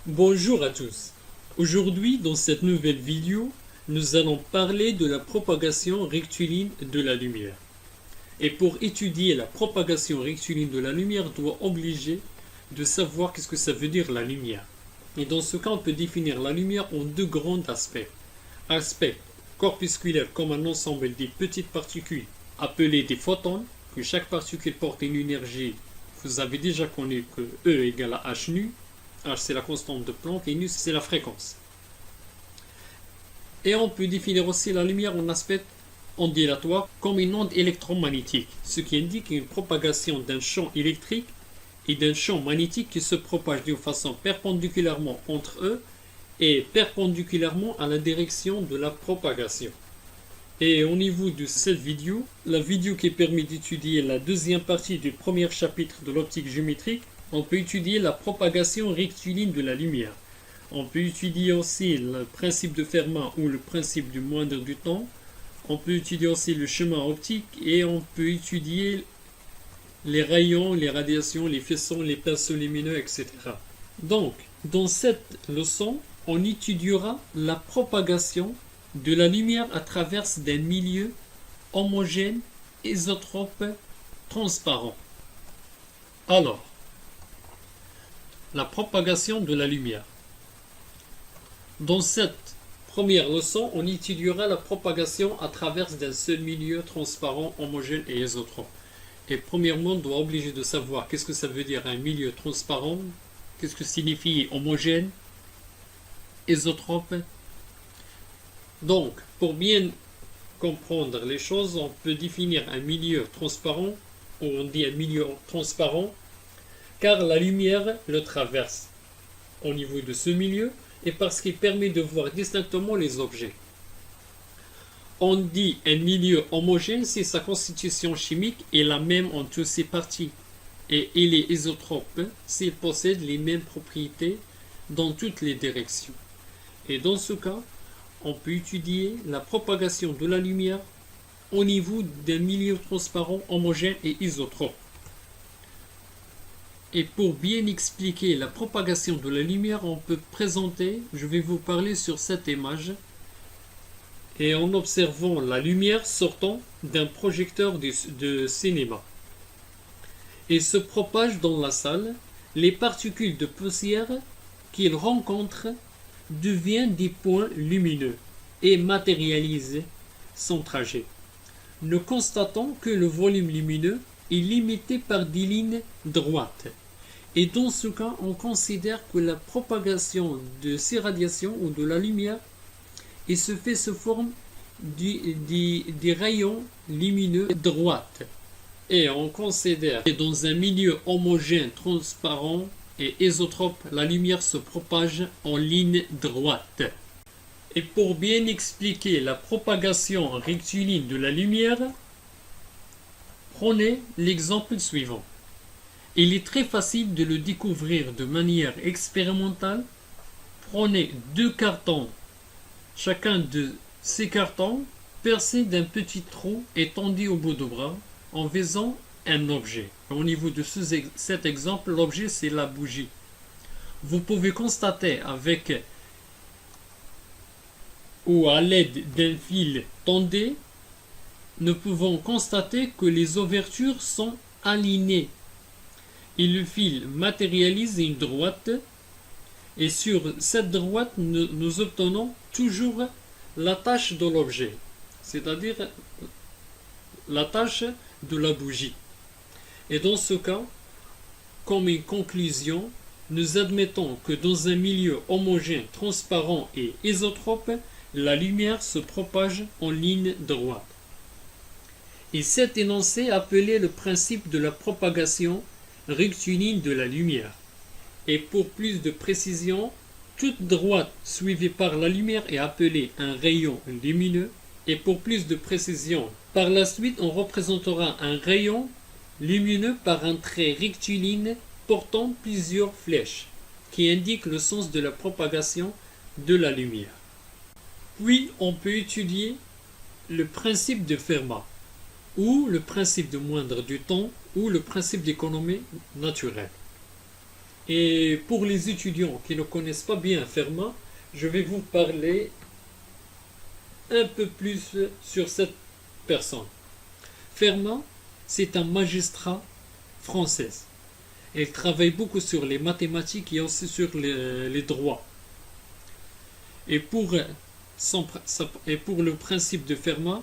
Bonjour à tous. Aujourd'hui, dans cette nouvelle vidéo, nous allons parler de la propagation rectiligne de la lumière. Et pour étudier la propagation rectiligne de la lumière, on doit obliger de savoir qu'est-ce que ça veut dire la lumière. Et dans ce cas, on peut définir la lumière en deux grands aspects. Aspect corpusculaire comme un ensemble des petites particules appelées des photons, que chaque particule porte une énergie. Vous avez déjà connu que E égale à h nu. H c'est la constante de Planck et nu c'est la fréquence. Et on peut définir aussi la lumière en aspect ondulatoire comme une onde électromagnétique, ce qui indique une propagation d'un champ électrique et d'un champ magnétique qui se propage d'une façon perpendiculairement entre eux et perpendiculairement à la direction de la propagation. Et au niveau de cette vidéo, la vidéo qui permet d'étudier la deuxième partie du premier chapitre de l'optique géométrique, on peut étudier la propagation rectiligne de la lumière. On peut étudier aussi le principe de Fermat ou le principe du moindre du temps. On peut étudier aussi le chemin optique et on peut étudier les rayons, les radiations, les faisceaux, les pinceaux lumineux, etc. Donc, dans cette leçon, on étudiera la propagation de la lumière à travers d'un milieu homogène, isotrope, transparent. Alors, la propagation de la lumière. Dans cette première leçon, on étudiera la propagation à travers d'un seul milieu transparent, homogène et isotrope. Et premièrement, on doit obliger de savoir qu'est-ce que ça veut dire un milieu transparent, qu'est-ce que signifie homogène, isotrope. Donc, pour bien comprendre les choses, on peut définir un milieu transparent, ou on dit un milieu transparent, car la lumière le traverse au niveau de ce milieu et parce qu'il permet de voir distinctement les objets. On dit un milieu homogène si sa constitution chimique est la même en toutes ses parties et il est isotrope s'il possède les mêmes propriétés dans toutes les directions. Et dans ce cas, on peut étudier la propagation de la lumière au niveau d'un milieu transparent, homogène et isotrope. Et pour bien expliquer la propagation de la lumière, on peut présenter, je vais vous parler sur cette image, et en observant la lumière sortant d'un projecteur de cinéma. Et se propage dans la salle, les particules de poussière qu'il rencontre deviennent des points lumineux et matérialisent son trajet. Nous constatons que le volume lumineux est limité par des lignes droites. Et dans ce cas, on considère que la propagation de ces radiations ou de la lumière se fait sous forme des rayons lumineux droites. Et on considère que dans un milieu homogène, transparent et isotrope, la lumière se propage en ligne droite. Et pour bien expliquer la propagation rectiligne de la lumière, prenez l'exemple suivant. Il est très facile de le découvrir de manière expérimentale. Prenez deux cartons, chacun de ces cartons percé d'un petit trou étendu au bout du bras en visant un objet. Au niveau de cet exemple, l'objet c'est la bougie. Vous pouvez constater avec ou à l'aide d'un fil tendu, nous pouvons constater que les ouvertures sont alignées. Et le fil matérialise une droite et sur cette droite nous obtenons toujours la tâche de l'objet, c'est-à-dire la tâche de la bougie. Et dans ce cas, comme une conclusion, nous admettons que dans un milieu homogène, transparent et isotrope, la lumière se propage en ligne droite. Et cet énoncé est appelé le principe de la propagation rectiligne de la lumière. Et pour plus de précision, toute droite suivie par la lumière est appelée un rayon lumineux. Et pour plus de précision, par la suite, on représentera un rayon lumineux par un trait rectiligne portant plusieurs flèches qui indiquent le sens de la propagation de la lumière. Puis, on peut étudier le principe de Fermat, ou le principe de moindre du temps, ou le principe d'économie naturelle. Et pour les étudiants qui ne connaissent pas bien Fermat, je vais vous parler un peu plus sur cette personne. Fermat, c'est un magistrat français. Il travaille beaucoup sur les mathématiques et aussi sur les droits. Et pour, et pour le principe de Fermat,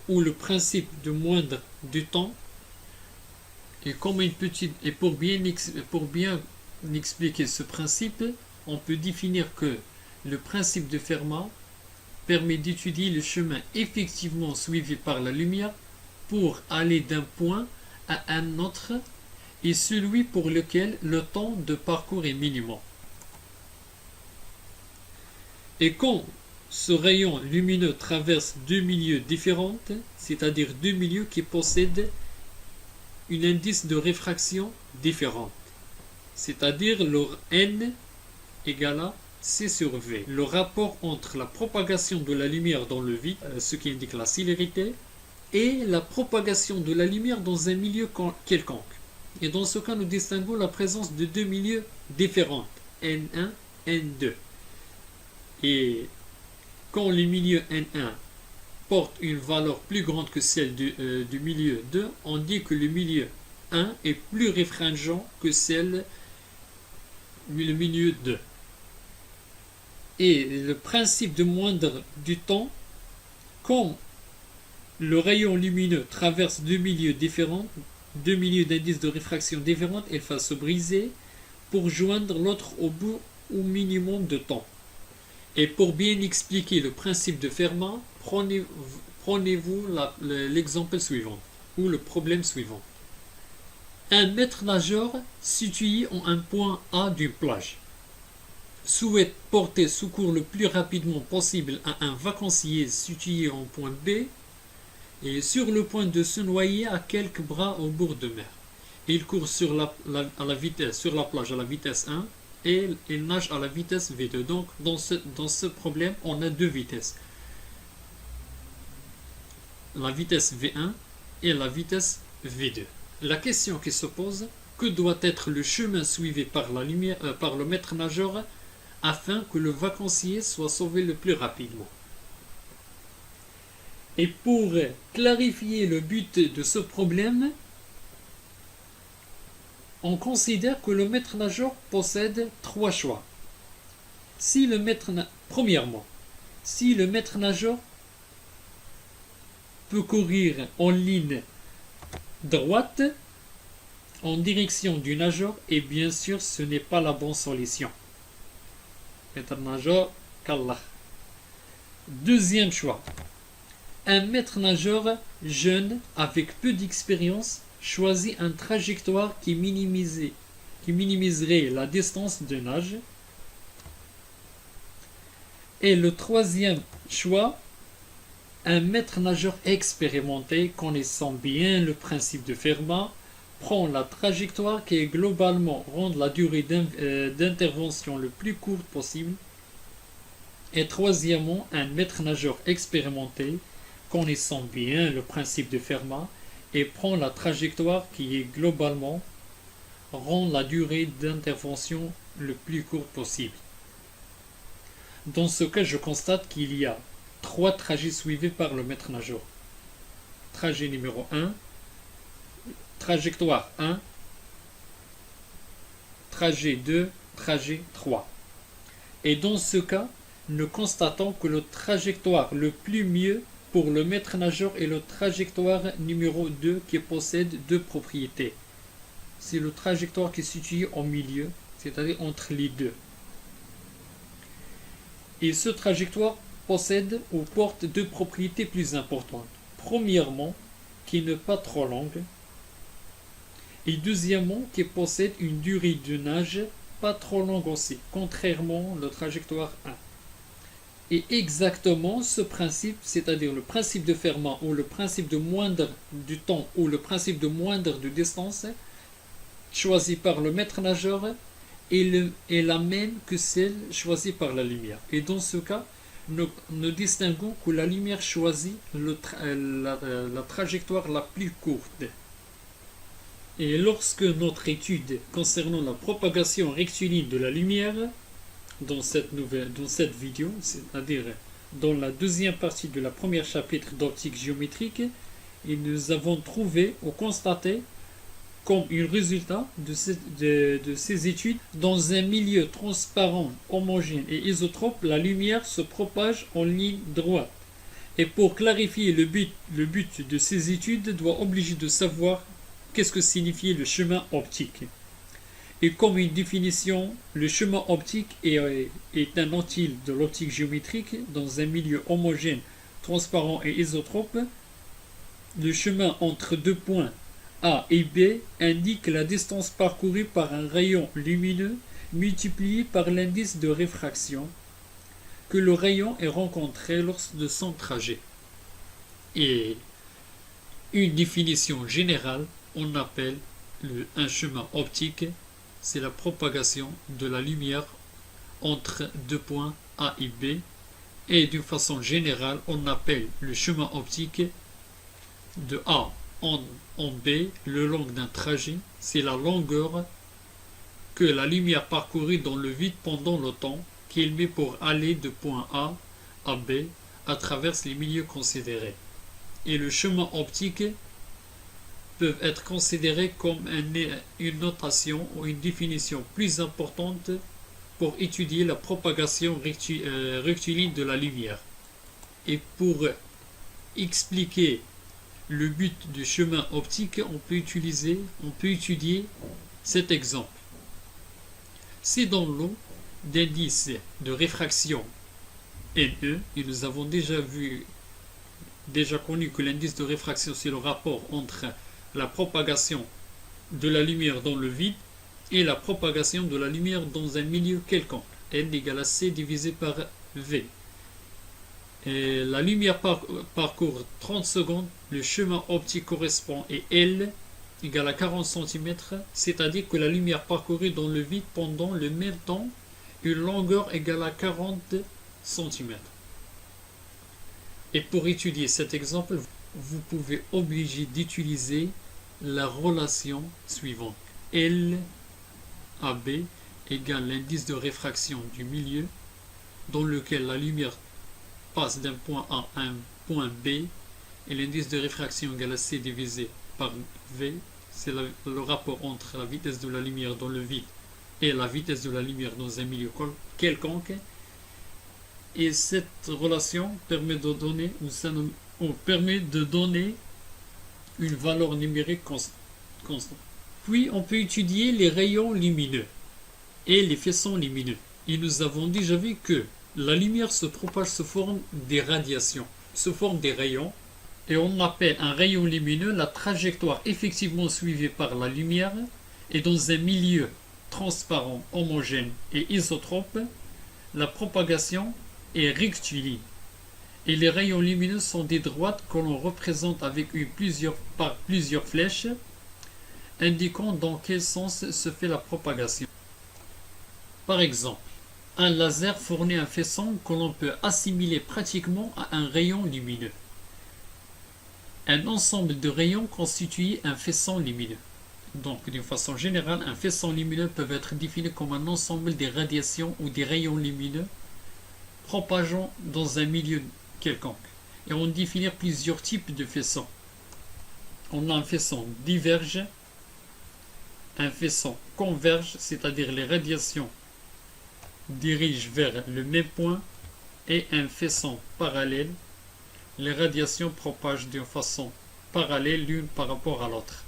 ou le principe de moindre du temps, et comme une petite, et pour bien expliquer ce principe, on peut définir que le principe de Fermat permet d'étudier le chemin effectivement suivi par la lumière pour aller d'un point à un autre et celui pour lequel le temps de parcours est minimum. Et quand ce rayon lumineux traverse deux milieux différents, c'est-à-dire deux milieux qui possèdent un indice de réfraction différent, c'est-à-dire leur n égale à c sur v. Le rapport entre la propagation de la lumière dans le vide, ce qui indique la célérité, et la propagation de la lumière dans un milieu quelconque. Et dans ce cas, nous distinguons la présence de deux milieux différents, N1, N2. Et quand le milieu N1 porte une valeur plus grande que celle du milieu 2, on dit que le milieu 1 est plus réfringent que celle du milieu 2. Et le principe de moindre du temps, comme le rayon lumineux traverse deux milieux différents, deux milieux d'indice de réfraction différents, il va se briser pour joindre l'autre au bout au minimum de temps. Et pour bien expliquer le principe de Fermat, prenez-vous l'exemple suivant, ou le problème suivant. Un maître nageur situé en un point A d'une plage souhaite porter secours le plus rapidement possible à un vacancier situé en point B et sur le point de se noyer à quelques bras au bord de mer. Il court sur la plage à la vitesse 1 et il nage à la vitesse V2. Donc dans ce problème, on a deux vitesses. La vitesse V1 et la vitesse V2. La question qui se pose, que doit être le chemin suivi par la lumière, par le maître nageur afin que le vacancier soit sauvé le plus rapidement? Et pour clarifier le but de ce problème, on considère que le maître nageur possède trois choix. Premièrement, si le maître nageur peut courir en ligne droite en direction du nageur, et bien sûr ce n'est pas la bonne solution. Maître nageur, qu'Allah. Deuxième choix. Un maître nageur jeune avec peu d'expérience choisit une trajectoire qui minimiserait la distance de nage. Et le troisième choix, un maître nageur expérimenté connaissant bien le principe de Fermat prend la trajectoire qui est globalement rendre la durée d'intervention le plus courte possible. Et troisièmement, un maître nageur expérimenté connaissant bien le principe de Fermat et prend la trajectoire qui est globalement rend la durée d'intervention le plus courte possible. Dans ce cas, je constate qu'il y a trois trajets suivis par le maître nageur. Trajet numéro 1, trajectoire 1, trajet 2, trajet 3. Et dans ce cas, nous constatons que le trajectoire le plus mieux pour le maître nageur est le trajectoire numéro 2 qui possède deux propriétés. C'est le trajectoire qui est situé au milieu, c'est-à-dire entre les deux. Et ce trajectoire possède ou porte deux propriétés plus importantes. Premièrement, qui n'est pas trop longue. Et deuxièmement, qui possède une durée de nage pas trop longue aussi, contrairement au trajectoire 1. Et exactement ce principe, c'est-à-dire le principe de Fermat ou le principe de moindre du temps ou le principe de moindre de distance, choisi par le maître nageur, est la même que celle choisie par la lumière. Et dans ce cas, nous distinguons que la lumière choisit la trajectoire la plus courte. Et lorsque notre étude concernant la propagation rectiligne de la lumière, dans cette vidéo, c'est-à-dire dans la deuxième partie de la première chapitre d'optique géométrique, et nous avons trouvé ou constaté comme un résultat de ces études, dans un milieu transparent, homogène et isotrope, la lumière se propage en ligne droite. Et pour clarifier le but de ces études doit obliger de savoir qu'est-ce que signifie le chemin optique. Et comme une définition, le chemin optique est un outil de l'optique géométrique dans un milieu homogène, transparent et isotrope. Le chemin entre deux points A et B indique la distance parcourue par un rayon lumineux multiplié par l'indice de réfraction que le rayon est rencontré lors de son trajet. Et une définition générale, on appelle un chemin optique, c'est la propagation de la lumière entre deux points A et B. Et d'une façon générale, on appelle le chemin optique de A en B le long d'un trajet, c'est la longueur que la lumière parcourue dans le vide pendant le temps qu'il met pour aller de point A à B à travers les milieux considérés. Et le chemin optique peut être considéré comme une notation ou une définition plus importante pour étudier la propagation rectiligne de la lumière. Et pour expliquer le but du chemin optique, on peut étudier cet exemple. Si dans l'eau d'indice de réfraction NE, et nous avons déjà connu que l'indice de réfraction, c'est le rapport entre la propagation de la lumière dans le vide et la propagation de la lumière dans un milieu quelconque. N égale à C divisé par V. Et la lumière parcourt 30 secondes, le chemin optique correspond et L égale à 40 cm, c'est-à-dire que la lumière parcourue dans le vide pendant le même temps, une longueur égale à 40 cm. Et pour étudier cet exemple, vous pouvez obliger d'utiliser la relation suivante. L à B égale l'indice de réfraction du milieu dans lequel la lumière passe d'un point A à un point B, et l'indice de réfraction égale à C divisé par V, c'est le rapport entre la vitesse de la lumière dans le vide et la vitesse de la lumière dans un milieu quelconque. Et cette relation permet de donner une valeur numérique constante. Puis on peut étudier les rayons lumineux et les faisceaux lumineux. Et nous avons déjà vu que la lumière se propage sous forme des radiations, sous forme des rayons, et on appelle un rayon lumineux la trajectoire effectivement suivie par la lumière, et dans un milieu transparent, homogène et isotrope, la propagation est rectiligne. Et les rayons lumineux sont des droites que l'on représente avec par plusieurs flèches, indiquant dans quel sens se fait la propagation. Par exemple, un laser fournit un faisceau que l'on peut assimiler pratiquement à un rayon lumineux. Un ensemble de rayons constitue un faisceau lumineux. Donc, d'une façon générale, un faisceau lumineux peut être défini comme un ensemble des radiations ou des rayons lumineux propageant dans un milieu quelconque. Et on définit plusieurs types de faisceaux. On a un faisceau diverge, un faisceau converge, c'est-à-dire les radiations dirigent vers le même point, et un faisceau parallèle, les radiations propagent d'une façon parallèle l'une par rapport à l'autre.